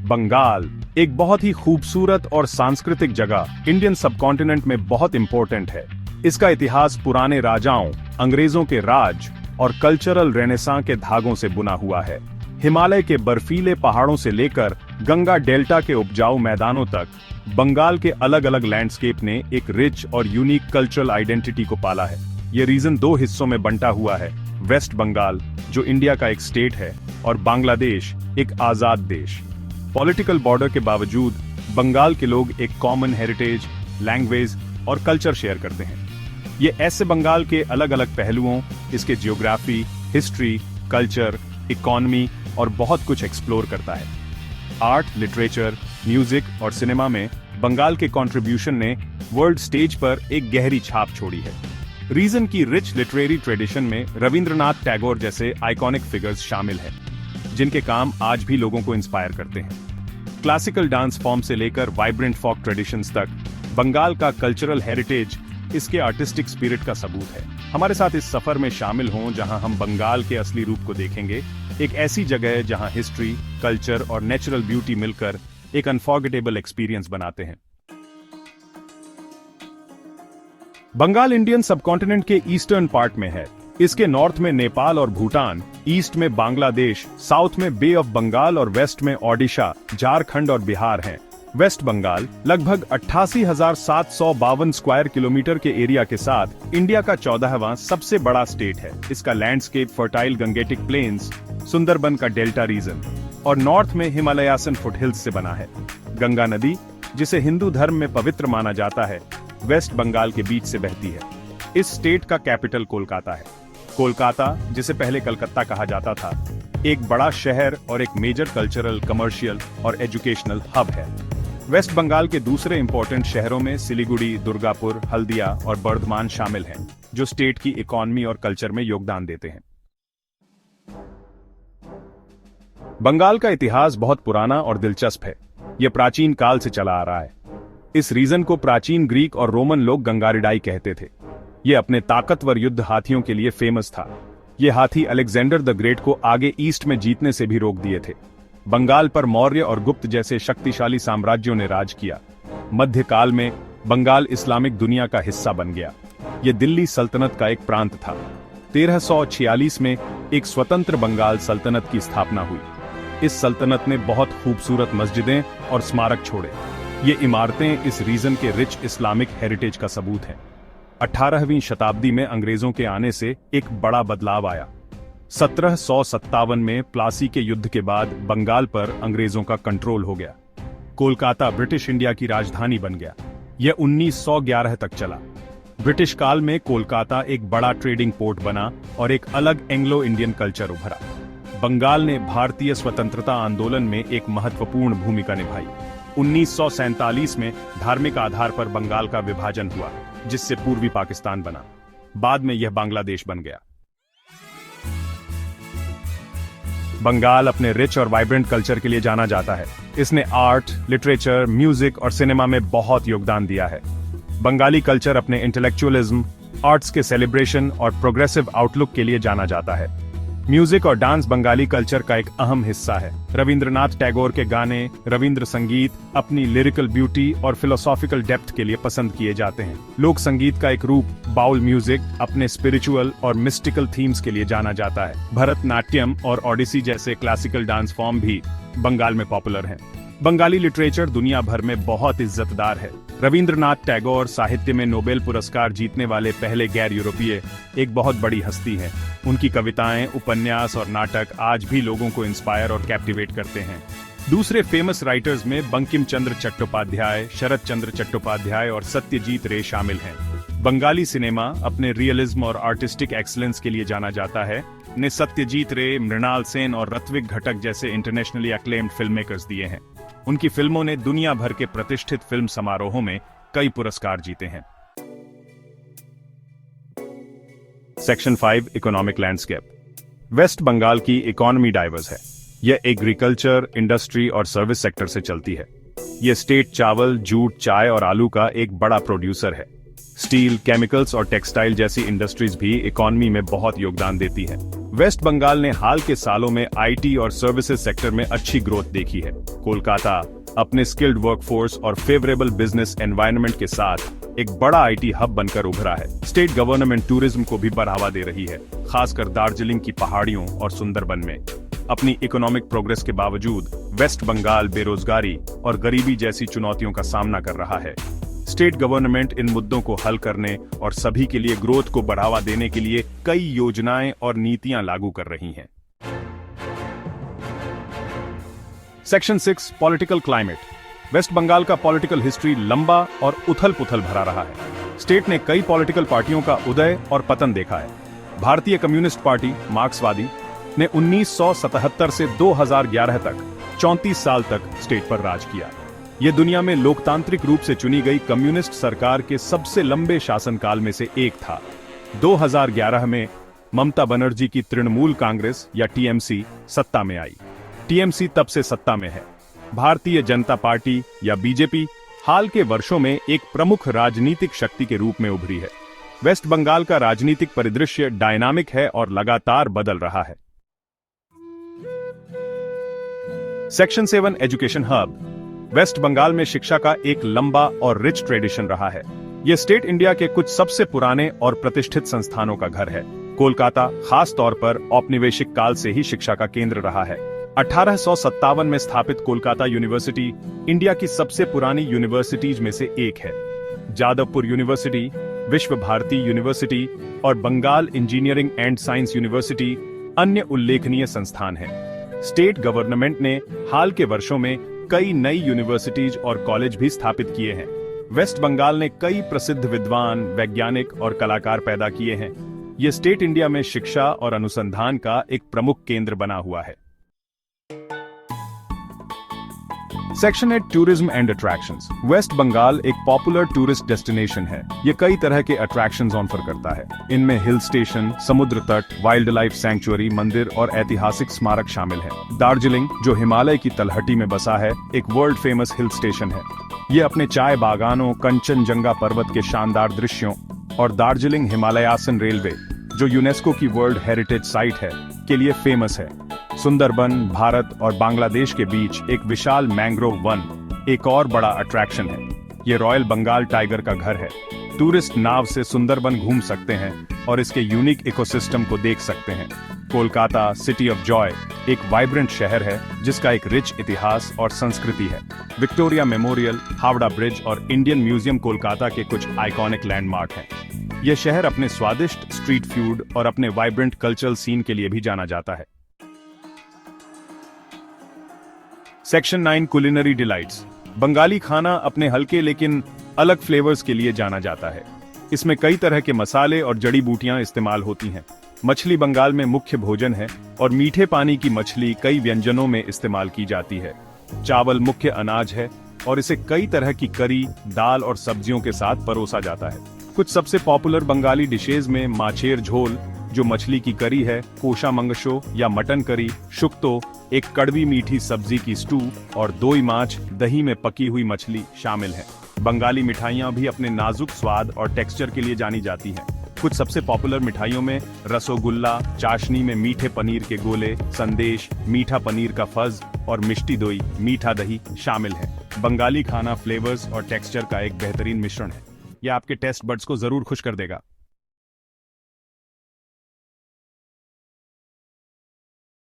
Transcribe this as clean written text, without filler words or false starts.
बंगाल एक बहुत ही खूबसूरत और सांस्कृतिक जगह इंडियन सबकॉन्टिनेंट में बहुत इंपॉर्टेंट है। इसका इतिहास पुराने राजाओं, अंग्रेजों के राज और कल्चरल रेनेसां के धागों से बुना हुआ है। हिमालय के बर्फीले पहाड़ों से लेकर गंगा डेल्टा के उपजाऊ मैदानों तक बंगाल के अलग अलग लैंडस्केप ने एक रिच और यूनिक कल्चरल आइडेंटिटी को पाला है। ये रीजन दो हिस्सों में बंटा हुआ है, वेस्ट बंगाल जो इंडिया का एक स्टेट है और बांग्लादेश एक आजाद देश। पॉलिटिकल बॉर्डर के बावजूद बंगाल के लोग एक कॉमन हेरिटेज, लैंग्वेज और कल्चर शेयर करते हैं। ये ऐसे बंगाल के अलग अलग पहलुओं, इसके जियोग्राफी, हिस्ट्री, कल्चर, इकोनॉमी और बहुत कुछ एक्सप्लोर करता है। आर्ट, लिटरेचर, म्यूजिक और सिनेमा में बंगाल के कंट्रीब्यूशन ने वर्ल्ड स्टेज पर एक गहरी छाप छोड़ी है। रीजन की रिच लिटरेरी ट्रेडिशन में रविंद्रनाथ टैगोर जैसे आइकॉनिक फिगर्स शामिल हैं, जिनके काम आज भी लोगों को इंस्पायर करते हैं। क्लासिकल डांस फॉर्म से लेकर वाइब्रेंट फोक ट्रेडिशंस तक बंगाल का कल्चरल हेरिटेज इसके आर्टिस्टिक स्पिरिट का सबूत है। हमारे साथ इस सफर में शामिल हों जहां हम बंगाल के असली रूप को देखेंगे, एक ऐसी जगह है जहां हिस्ट्री, कल्चर और नेचुरल ब्यूटी मिलकर एक अनफॉरगेटेबल एक्सपीरियंस बनाते हैं। बंगाल इंडियन सबकॉन्टिनेंट के ईस्टर्न पार्ट में है। इसके नॉर्थ में नेपाल और भूटान, ईस्ट में बांग्लादेश, साउथ में बे ऑफ बंगाल और वेस्ट में ओडिशा, झारखंड और बिहार हैं। वेस्ट बंगाल लगभग 88,752 स्क्वायर किलोमीटर के एरिया के साथ इंडिया का 14वां सबसे बड़ा स्टेट है। इसका landscape fertile Gangetic planes, Sundarban का डेल्टा रीजन और नॉर्थ में हिमालयासन फुटहिल्स से बना है। गंगा नदी, जिसे हिंदू धर्म में पवित्र माना जाता है, वेस्ट बंगाल के बीच से बहती है। इस स्टेट का कैपिटल कोलकाता है। कोलकाता, जिसे पहले कलकत्ता कहा जाता था, एक बड़ा शहर और एक मेजर कल्चरल, कमर्शियल और एजुकेशनल हब है। वेस्ट बंगाल के दूसरे इंपॉर्टेंट शहरों में सिलीगुड़ी, दुर्गापुर, हल्दिया और बर्धमान शामिल हैं, जो स्टेट की इकोनॉमी और कल्चर में योगदान देते हैं। बंगाल का इतिहास बहुत पुराना और दिलचस्प है। यह प्राचीन काल से चला आ रहा है। इस रीजन को प्राचीन ग्रीक और रोमन लोग गंगारिडाई कहते थे। यह अपने ताकतवर युद्ध हाथियों के लिए फेमस था। ये हाथी अलेक्जेंडर द ग्रेट को आगे ईस्ट में जीतने से भी रोक दिए थे। बंगाल पर मौर्य और गुप्त जैसे शक्तिशाली साम्राज्यों ने राज किया। मध्यकाल में बंगाल इस्लामिक दुनिया का हिस्सा बन गया। यह दिल्ली सल्तनत का एक प्रांत था। 1346 में एक स्वतंत्र बंगाल सल्तनत की स्थापना हुई। इस सल्तनत ने बहुत खूबसूरत मस्जिदें और स्मारक छोड़े। ये इमारतें इस रीजन के रिच इस्लामिक हेरिटेज का सबूत हैं। 18वीं शताब्दी में अंग्रेजों के आने से एक बड़ा बदलाव आया। 1757 में प्लासी के युद्ध के बाद बंगाल पर अंग्रेजों का कंट्रोल हो गया। कोलकाता ब्रिटिश इंडिया की राजधानी बन गया। यह 1911 तक चला। ब्रिटिश काल में कोलकाता एक बड़ा ट्रेडिंग पोर्ट बना और एक अलग एंग्लो इंडियन कल्चर उभरा। बंगाल ने भारतीय स्वतंत्रता आंदोलन में एक महत्वपूर्ण भूमिका निभाई। 1947 में धार्मिक आधार पर बंगाल का विभाजन हुआ, जिससे पूर्वी पाकिस्तान बना। बाद में यह बांग्लादेश बन गया। बंगाल अपने रिच और वाइब्रेंट कल्चर के लिए जाना जाता है। इसने आर्ट, लिटरेचर, म्यूजिक और सिनेमा में बहुत योगदान दिया है। बंगाली कल्चर अपने इंटेलेक्चुअलिज्म, आर्ट्स के सेलिब्रेशन और प्रोग्रेसिव आउटलुक के लिए जाना जाता है। म्यूजिक और डांस बंगाली कल्चर का एक अहम हिस्सा है। रविंद्रनाथ टैगोर के गाने, रविंद्र संगीत अपनी लिरिकल ब्यूटी और फिलोसॉफिकल डेप्थ के लिए पसंद किए जाते हैं। लोक संगीत का एक रूप बाउल म्यूजिक अपने स्पिरिचुअल और मिस्टिकल थीम्स के लिए जाना जाता है। भरतनाट्यम और ओडिसी जैसे क्लासिकल डांस फॉर्म भी बंगाल में पॉपुलर हैं। बंगाली लिटरेचर दुनिया भर में बहुत इज्जतदार है। रविंद्रनाथ टैगोर साहित्य में नोबेल पुरस्कार जीतने वाले पहले गैर यूरोपीय एक बहुत बड़ी हस्ती हैं। उनकी कविताएं, उपन्यास और नाटक आज भी लोगों को इंस्पायर और कैप्टिवेट करते हैं। दूसरे फेमस राइटर्स में बंकिम चंद्र चट्टोपाध्याय, शरत चंद्र चट्टोपाध्याय और सत्यजीत रे शामिल हैं। बंगाली सिनेमा अपने रियलिज्म और आर्टिस्टिक एक्सीलेंस के लिए जाना जाता है। ने सत्यजीत रे, मृणाल सेन और ऋत्विक घटक जैसे इंटरनेशनली अक्लेम्ड फिल्म मेकर्स दिए हैं। उनकी फिल्मों ने दुनिया भर के प्रतिष्ठित फिल्म समारोहों में कई पुरस्कार जीते हैं। Section 5 economic landscape. West Bengal की इकोनॉमी डाइवर्स है। यह एग्रीकल्चर, इंडस्ट्री और सर्विस सेक्टर से चलती है। यह स्टेट चावल, जूट, चाय और आलू का एक बड़ा प्रोड्यूसर है। स्टील, केमिकल्स और टेक्सटाइल जैसी इंडस्ट्रीज भी इकोनॉमी में बहुत योगदान देती हैं। वेस्ट बंगाल ने हाल के सालों में आईटी और सर्विसेज सेक्टर में अच्छी ग्रोथ देखी है। कोलकाता अपने स्किल्ड वर्कफोर्स और फेवरेबल बिजनेस एनवायरनमेंट के साथ एक बड़ा आईटी हब बनकर उभरा है। स्टेट गवर्नमेंट टूरिज्म को भी बढ़ावा दे रही है, खासकर दार्जिलिंग की पहाड़ियों और सुंदरबन में। अपनी इकोनॉमिक प्रोग्रेस के बावजूद वेस्ट बंगाल बेरोजगारी और गरीबी जैसी चुनौतियों का सामना कर रहा है। स्टेट गवर्नमेंट इन मुद्दों को हल करने और सभी के लिए ग्रोथ को बढ़ावा देने के लिए कई योजनाएं और नीतियां लागू कर रही हैं। Section 6 political climate. West Bengal का पॉलिटिकल हिस्ट्री लंबा और उथल-पुथल भरा रहा है। स्टेट ने कई पॉलिटिकल पार्टियों का उदय और पतन देखा है। भारतीय कम्युनिस्ट पार्टी मार्क्सवादी ने 1977 से 2011 तक 34 साल तक स्टेट पर राज किया। यह दुनिया में लोकतांत्रिक रूप से चुनी गई कम्युनिस्ट सरकार के सबसे लंबे शासनकाल में से एक था। 2011 में ममता बनर्जी की तृणमूल कांग्रेस या टीएमसी सत्ता में आई। टीएमसी तब से सत्ता में है। भारतीय जनता पार्टी या बीजेपी हाल के वर्षों में एक प्रमुख राजनीतिक शक्ति के रूप में उभरी है। वेस्ट बंगाल का राजनीतिक परिदृश्य डायनामिक है और लगातार बदल रहा है। Section 7 education hub. West Bengal में शिक्षा का एक लंबा और रिच ट्रेडिशन रहा है। यह स्टेट इंडिया के कुछ सबसे पुराने और प्रतिष्ठित संस्थानों का घर है। कोलकाता खास तौर पर औपनिवेशिक काल से ही शिक्षा का केंद्र रहा है। 1857 में स्थापित कोलकाता यूनिवर्सिटी इंडिया की सबसे पुरानी यूनिवर्सिटीज में से एक है। जादवपुर यूनिवर्सिटी, विश्व भारती यूनिवर्सिटी और Bengal engineering and science university अन्य उल्लेखनीय संस्थान हैं। स्टेट गवर्नमेंट ने हाल के वर्षों में कई नई यूनिवर्सिटीज और कॉलेज भी स्थापित किए हैं। वेस्ट बंगाल ने कई प्रसिद्ध विद्वान, वैज्ञानिक और कलाकार पैदा किए हैं। यह स्टेट इंडिया में शिक्षा और अनुसंधान का एक प्रमुख केंद्र बना हुआ है। Section 8 tourism and attractions. West Bengal एक पॉपुलर टूरिस्ट डेस्टिनेशन है। ये कई तरह के अट्रैक्शंस ऑफर करता है। इनमें हिल स्टेशन, समुद्र तट, वाइल्ड लाइफ सैंक्चुअरी, मंदिर और ऐतिहासिक स्मारक शामिल हैं। दार्जिलिंग, जो हिमालय की तलहटी में बसा है, एक वर्ल्ड फेमस हिल स्टेशन है। ये अपने चाय बागानों, कंचनजंगा पर्वत के शानदार दृश्यों और दार्जिलिंग हिमालयासन रेलवे, जो यूनेस्को की वर्ल्ड हेरिटेज साइट है, के लिए फेमस है। सुंदरबन, भारत और बांग्लादेश के बीच एक विशाल मैंग्रोव वन एक और बड़ा अट्रैक्शन है। ये रॉयल बंगाल टाइगर का घर है। टूरिस्ट नाव से सुंदरबन घूम सकते हैं और इसके यूनिक इकोसिस्टम को देख सकते हैं। कोलकाता सिटी ऑफ जॉय एक वाइब्रेंट शहर है जिसका एक रिच इतिहास और संस्कृति है। विक्टोरिया मेमोरियल, हावड़ा ब्रिज और इंडियन म्यूजियम कोलकाता के कुछ आइकॉनिक लैंडमार्क हैं। यह शहर अपने स्वादिष्ट स्ट्रीट फूड और अपने वाइब्रेंट कल्चरल सीन के लिए भी जाना जाता है। Section 9 culinary delights. बंगाली खाना अपने हल्के लेकिन अलग फ्लेवर्स के लिए जाना जाता है। इसमें कई तरह के मसाले और जड़ी बूटियां इस्तेमाल होती हैं। मछली बंगाल में मुख्य भोजन है और मीठे पानी की मछली कई व्यंजनों में इस्तेमाल की जाती है। चावल मुख्य अनाज है और इसे कई तरह की करी, दाल और सब्जियों के साथ परोसा जाता है। कुछ सबसे पॉपुलर बंगाली डिशेज में माछेर झोल, जो मछली की करी है, कोशा मंगशो या मटन करी, शुक्तो एक कड़वी मीठी सब्जी की स्टू और दोई माछ दही में पकी हुई मछली शामिल है। बंगाली मिठाइयाँ भी अपने नाजुक स्वाद और टेक्सचर के लिए जानी जाती हैं। कुछ सबसे पॉपुलर मिठाइयों में रसोगुल्ला, चाशनी में मीठे पनीर के गोले, संदेश, मीठा पनीर का फज और मिष्टी दोई, मीठा दही शामिल है। बंगाली खाना फ्लेवर्स और टेक्सचर का एक बेहतरीन मिश्रण है। यह आपके टेस्ट बड्स को जरूर खुश कर देगा।